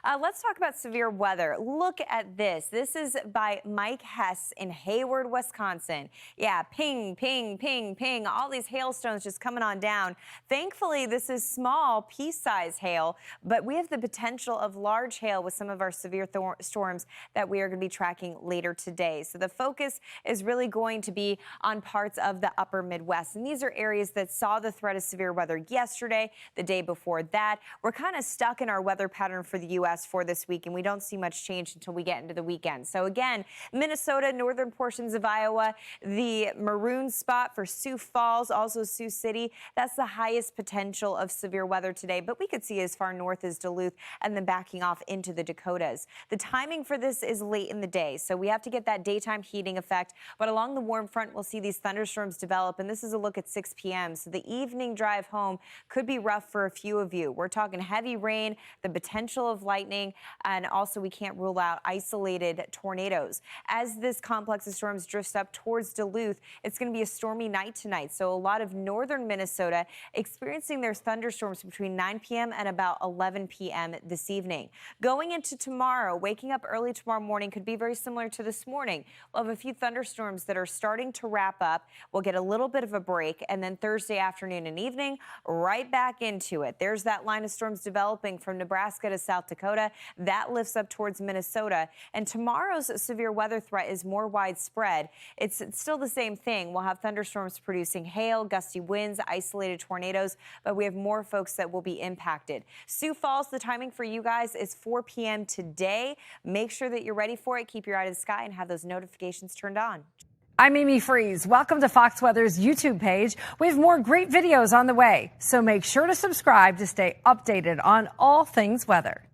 Let's talk about severe weather. Look at this. This is by Mike Hess in Hayward, Wisconsin. Yeah, ping, ping, ping, ping. All these hailstones just coming on down. Thankfully, this is small, pea-sized hail, but we have the potential of large hail with some of our severe storms that we are going to be tracking later today. So the focus is really going to be on parts of the upper Midwest. And these are areas that saw the threat of severe weather yesterday, the day before that. We're kind of stuck in our weather pattern for the U.S. for this week, and we don't see much change until we get into the weekend. So again, Minnesota, northern portions of Iowa, the maroon spot for Sioux Falls, also Sioux City. That's the highest potential of severe weather today, but we could see as far north as Duluth and then backing off into the Dakotas. The timing for this is late in the day, so we have to get that daytime heating effect, but along the warm front, we'll see these thunderstorms develop, and this is a look at 6 p.m. So the evening drive home could be rough for a few of you. We're talking heavy rain, the potential of lightning, and also we can't rule out isolated tornadoes. As this complex of storms drifts up towards Duluth, it's going to be a stormy night tonight. So a lot of northern Minnesota experiencing their thunderstorms between 9 p.m. and about 11 p.m. this evening. Going into tomorrow, waking up early tomorrow morning could be very similar to this morning. We'll have a few thunderstorms that are starting to wrap up. We'll get a little bit of a break, and then Thursday afternoon and evening, right back into it. There's that line of storms developing from Nebraska to South Dakota. That lifts up towards Minnesota. And tomorrow's severe weather threat is more widespread. It's still the same thing. We'll have thunderstorms producing hail, gusty winds, isolated tornadoes, but we have more folks that will be impacted. Sioux Falls, the timing for you guys is 4 p.m. today. Make sure that you're ready for it. Keep your eye to the sky and have those notifications turned on. I'm Amy Freeze. Welcome to Fox Weather's YouTube page. We have more great videos on the way, so make sure to subscribe to stay updated on all things weather.